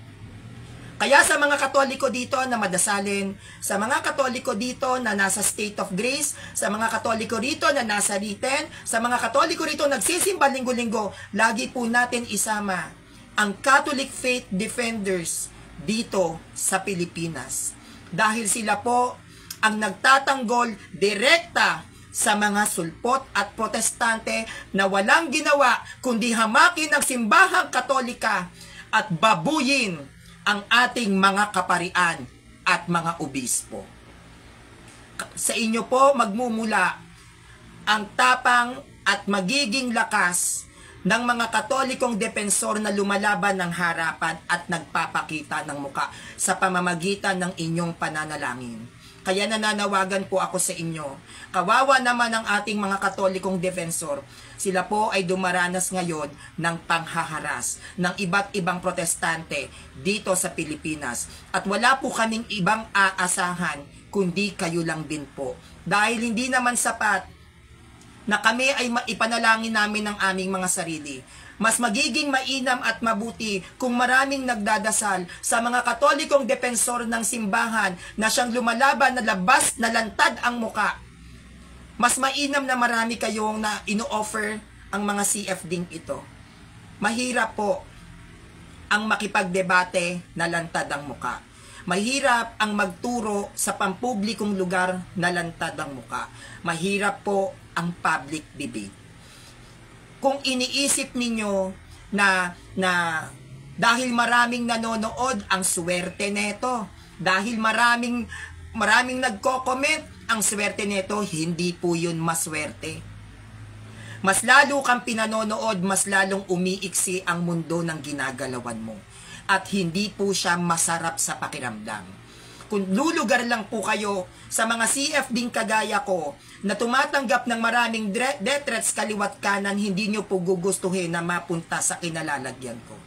Kaya sa mga Katoliko dito na madasalin, sa mga Katoliko dito na nasa state of grace, sa mga Katoliko rito na nasa written, sa mga Katoliko rito nagsisimba linggo-linggo, lagi po natin isama ang Catholic Faith Defenders dito sa Pilipinas. Dahil sila po ang nagtatanggol direkta sa mga sulpot at protestante na walang ginawa kundi hamakin ang simbahang Katolika at babuyin ang ating mga kaparian at mga obispo. Sa inyo po magmumula ang tapang at magiging lakas ng mga Katolikong depensor na lumalaban ng harapan at nagpapakita ng muka sa pamamagitan ng inyong pananalangin. Kaya nananawagan po ako sa inyo. Kawawa naman ang ating mga Katolikong defensor. Sila po ay dumaranas ngayon ng panghaharas ng iba't ibang protestante dito sa Pilipinas. At wala po kaming ibang aasahan kundi kayo lang din po. Dahil hindi naman sapat na kami ay ipanalangin namin ng aming mga sarili. Mas magiging mainam at mabuti kung maraming nagdadasal sa mga Katolikong depensor ng simbahan na siyang lumalaban na labas na lantad ang muka. Mas mainam na marami kayong na ino-offer ang mga CFD ito. Mahirap po ang makipagdebate na lantad ang muka. Mahirap ang magturo sa pampublikong lugar na lantad ang muka. Mahirap po ang public debate. Kung iniisip ninyo na dahil maraming nanonood ang swerte neto, dahil maraming maraming nagko-comment, ang swerte nito, hindi po yun maswerte. Mas lalo kang pinanonood, mas lalong umiiksi ang mundo ng ginagalawan mo. At hindi po siya masarap sa pakiramdam. Kung lulugar lang po kayo sa mga CFD kagaya ko na tumatanggap ng maraming death threats kaliwat kanan, hindi nyo po gugustuhin na mapunta sa kinalalagyan ko.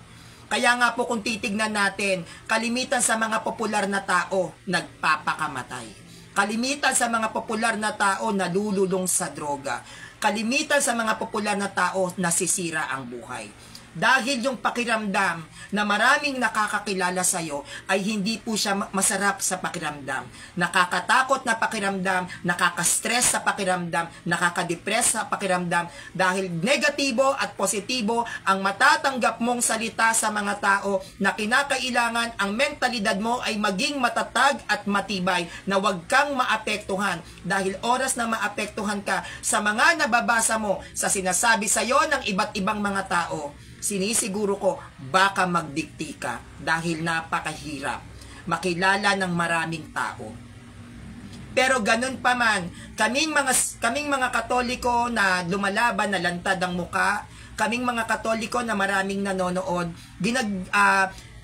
Kaya nga po kung titignan natin, kalimitan sa mga popular na tao, nagpapakamatay. Kalimitan sa mga popular na tao, nalululong sa droga. Kalimitan sa mga popular na tao, nasisira ang buhay. Dahil yung pakiramdam na maraming nakakakilala sa'yo ay hindi po siya masarap sa pakiramdam. Nakakatakot na pakiramdam, nakaka-stress sa pakiramdam, nakaka-depress sa pakiramdam dahil negatibo at positibo ang matatanggap mong salita sa mga tao na kinakailangan ang mentalidad mo ay maging matatag at matibay na huwag kang maapektuhan dahil oras na maapektuhan ka sa mga nababasa mo sa sinasabi sa'yo ng iba't ibang mga tao, sinisiguro ko baka magdikti ka dahil napakahirap makilala ng maraming tao. Pero ganun pa man, kaming mga Katoliko na lumalaban na lantad ang muka, kaming mga Katoliko na maraming nanonood,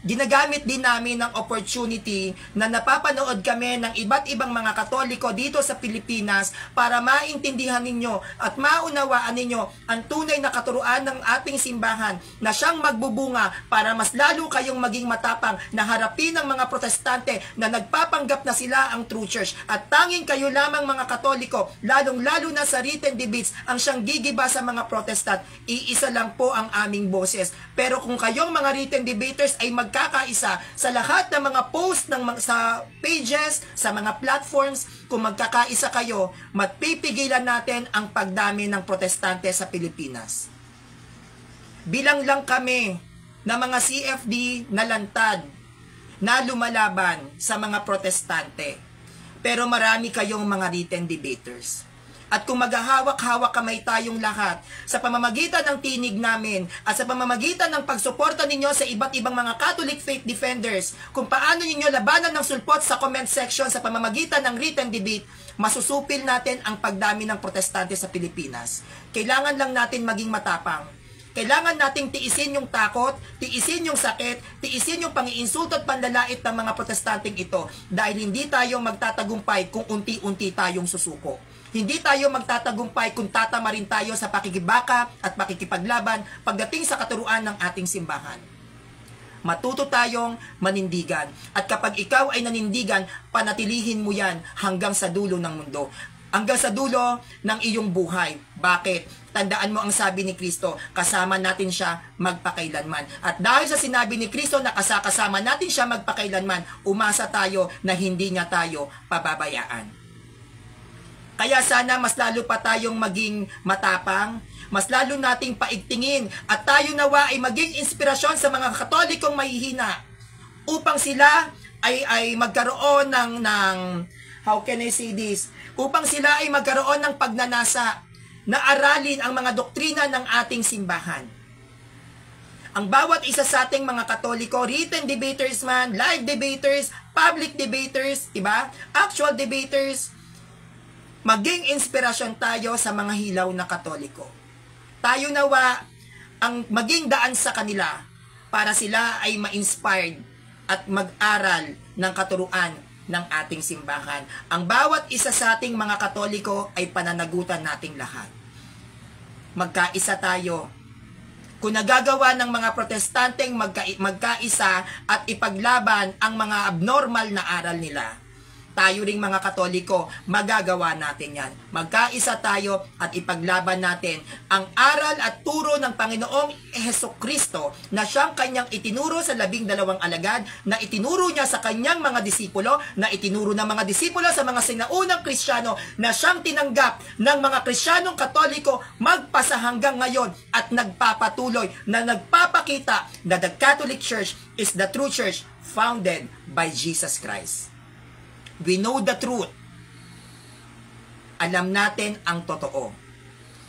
ginagamit din namin ng opportunity na napapanood kami ng iba't ibang mga Katoliko dito sa Pilipinas para maintindihan ninyo at maunawaan ninyo ang tunay na katuruan ng ating simbahan na siyang magbubunga para mas lalo kayong maging matapang na harapin ng mga protestante na nagpapanggap na sila ang true church. At tanging kayo lamang mga Katoliko, lalong-lalo na sa written debates, ang siyang gigiba sa mga protestant. Iisa lang po ang aming boses. Pero kung kayong mga written debaters ay magkakaisa sa lahat ng mga post sa pages, sa mga platforms, kung magkakaisa kayo, magpipigilan natin ang pagdami ng protestante sa Pilipinas. Bilang lang kami na mga CFD na lantad na lumalaban sa mga protestante. Pero marami kayong mga written debaters. At kung maghahawak-hawak kamay tayong lahat sa pamamagitan ng tinig namin at sa pamamagitan ng pagsuporta ninyo sa iba't ibang mga Catholic faith defenders, kung paano ninyo labanan ng sulpot sa comment section sa pamamagitan ng written debate, masusupil natin ang pagdami ng protestante sa Pilipinas. Kailangan lang natin maging matapang. Kailangan nating tiisin yung takot, tiisin yung sakit, tiisin yung pangiinsulto at panlalait ng mga protestanteng ito dahil hindi tayo magtatagumpay kung unti-unti tayong susuko. Hindi tayo magtatagumpay kung tatama rin tayo sa pakikibaka at pakikipaglaban pagdating sa katuruan ng ating simbahan. Matuto tayong manindigan. At kapag ikaw ay nanindigan, panatilihin mo yan hanggang sa dulo ng mundo. Hanggang sa dulo ng iyong buhay. Bakit? Tandaan mo ang sabi ni Kristo, kasama natin siya magpakailanman. At dahil sa sinabi ni Kristo na kasama natin siya magpakailanman, umasa tayo na hindi niya tayo pababayaan. Kaya sana mas lalo pa tayong maging matapang, mas lalo nating paigtingin at tayo nawa ay maging inspirasyon sa mga Katolikong mahihina upang sila ay magkaroon ng how can I say this? Upang sila ay magkaroon ng pagnanasa na aralin ang mga doktrina ng ating simbahan. Ang bawat isa sa ating mga Katoliko, written debaters man, live debaters, public debaters, diba? Actual debaters, maging inspirasyon tayo sa mga hilaw na Katoliko. Tayo nawa ang maging daan sa kanila para sila ay ma-inspired at mag-aral ng katuruan ng ating simbahan. Ang bawat isa sa ating mga Katoliko ay pananagutan nating lahat. Magkaisa tayo. Kung nagagawa ng mga protestanteng magkaisa at ipaglaban ang mga abnormal na aral nila, tayo ring mga Katoliko, magagawa natin yan. Magkaisa tayo at ipaglaban natin ang aral at turo ng Panginoong Hesukristo na siyang kanyang itinuro sa 12 alagad, na itinuro niya sa kanyang mga disipulo, na itinuro ng mga disipulo sa mga sinaunang Kristiyano, na siyang tinanggap ng mga Kristiyanong Katoliko magpasa hanggang ngayon at nagpapatuloy na nagpapakita na the Catholic Church is the true church founded by Jesus Christ. We know the truth. Alam natin ang totoo.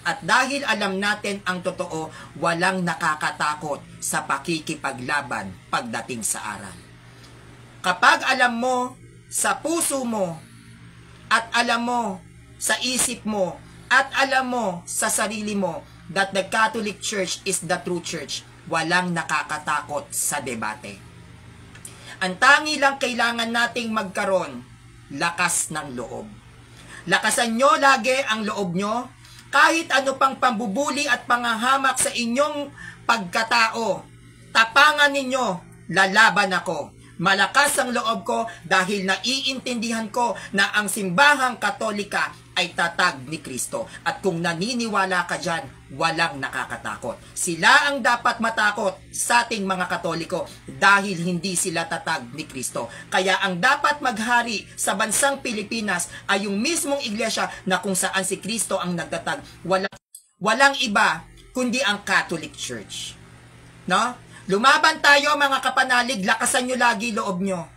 At dahil alam natin ang totoo, walang nakakatakot sa pakikipaglaban pagdating sa aral. Kapag alam mo sa puso mo at alam mo sa isip mo at alam mo sa sarili mo that the Catholic Church is the true church, walang nakakatakot sa debate. Ang tangi lang kailangan nating magkaroon, lakas ng loob. Lakasan nyo lagi ang loob nyo, kahit ano pang pambubuli at pangahamak sa inyong pagkatao. Tapangan ninyo, lalaban ako. Malakas ang loob ko dahil naiintindihan ko na ang simbahang Katolika ay tatag ni Kristo. At kung naniniwala ka dyan, walang nakakatakot. Sila ang dapat matakot sa ating mga Katoliko dahil hindi sila tatag ni Kristo. Kaya ang dapat maghari sa bansang Pilipinas ay yung mismong iglesia na kung saan si Kristo ang nagtatag. Walang iba kundi ang Catholic Church. No? Lumaban tayo mga kapanalig, lakasan nyo lagi loob nyo.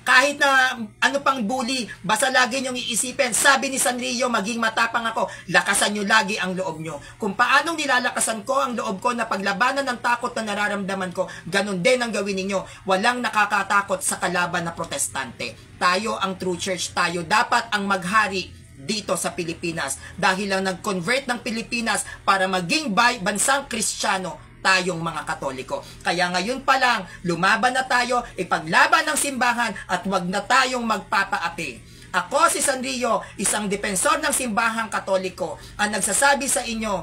Kahit na ano pang bully, basta lagi nyong iisipin, sabi ni Sanrio, maging matapang ako, lakasan nyo lagi ang loob nyo. Kung paanong nilalakasan ko ang loob ko na paglabanan ng takot na nararamdaman ko, ganun din ang gawin ninyo. Walang nakakatakot sa kalaban na protestante. Tayo ang true church, tayo dapat ang maghari dito sa Pilipinas. Dahil lang nag-convert ng Pilipinas para maging bansang Kristiyano, tayong mga Katoliko. Kaya ngayon pa lang, lumaban na tayo, ipaglaban ng simbahan at wag na tayong magpapaapi. Ako si Sanrio, isang depensor ng simbahang Katoliko, ang nagsasabi sa inyo,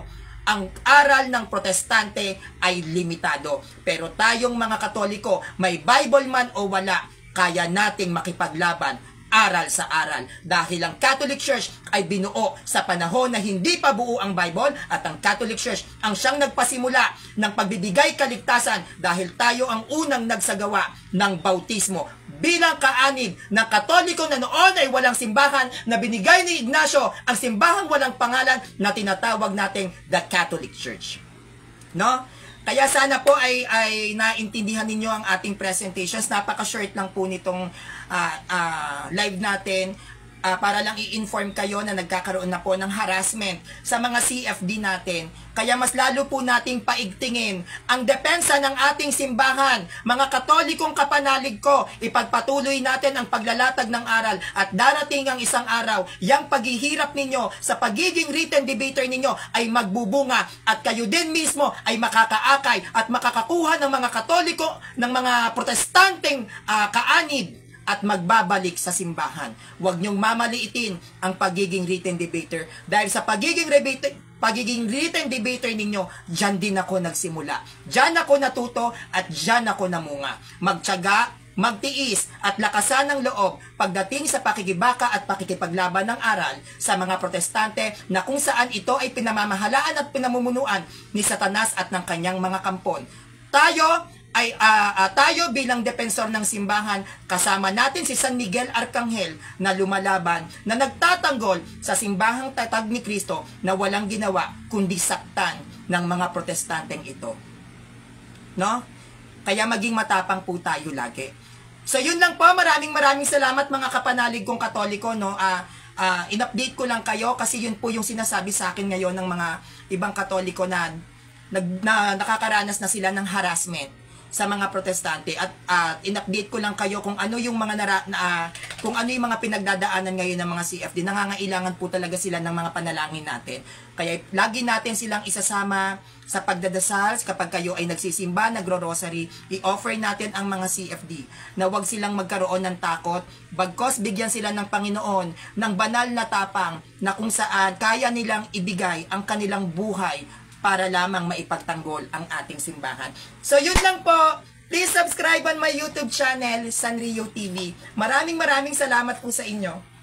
ang aral ng protestante ay limitado. Pero tayong mga Katoliko, may Bible man o wala, kaya nating makipaglaban aral sa aral. Dahil ang Catholic Church ay binuo sa panahon na hindi pa buo ang Bible at ang Catholic Church ang siyang nagpasimula ng pagbibigay kaligtasan dahil tayo ang unang nagsagawa ng bautismo. Bilang kaanib ng Katoliko na noon ay walang simbahan na binigay ni Ignacio ang simbahang walang pangalan na tinatawag nating the Catholic Church. No? Kaya sana po ay naintindihan ninyo ang ating presentations. Napaka-short lang po nitong live natin para lang i-inform kayo na nagkakaroon na po ng harassment sa mga CFD natin. Kaya mas lalo po nating paigtingin ang depensa ng ating simbahan. Mga Katolikong kapanalig ko, ipagpatuloy natin ang paglalatag ng aral at darating ang isang araw, yang paghihirap ninyo sa pagiging written debater ninyo ay magbubunga at kayo din mismo ay makakaakay at makakakuha ng mga Katoliko, ng mga protestanteng kaanib at magbabalik sa simbahan. Huwag niyong mamaliitin ang pagiging written debater dahil sa pagiging written debater ninyo, dyan din ako nagsimula. Dyan ako natuto at dyan ako namunga. Magtiyaga, magtiis at lakasan ng loob pagdating sa pakikibaka at pakikipaglaban ng aral sa mga protestante na kung saan ito ay pinamamahalaan at pinamumunuan ni Satanas at ng kanyang mga kampon. Tayo bilang depensor ng simbahan, kasama natin si San Miguel Arcangel na lumalaban, na nagtatanggol sa simbahang tatag ni Kristo na walang ginawa kundi saktan ng mga protestanteng ito. No? Kaya maging matapang po tayo lagi. So yun lang po, maraming salamat mga kapanalig kong Katoliko, no? In-update ko lang kayo kasi yun po yung sinasabi sa akin ngayon ng mga ibang Katoliko na nakakaranas na sila ng harassment sa mga protestante at in-update ko lang kayo kung ano yung mga kung ano yung mga pinagdadaanan ngayon ng mga CFD. Nangangailangan po talaga sila ng mga panalangin natin. Kaya lagi natin silang isasama sa pagdadasal kapag kayo ay nagsisimba, nagro-rosary, i-offer natin ang mga CFD na wag silang magkaroon ng takot, bagkos bigyan sila ng Panginoon ng banal na tapang na kung saan kaya nilang ibigay ang kanilang buhay para lamang maipagtanggol ang ating simbahan. So yun lang po. Please subscribe on my YouTube channel, Sanrio TV. Maraming salamat po sa inyo.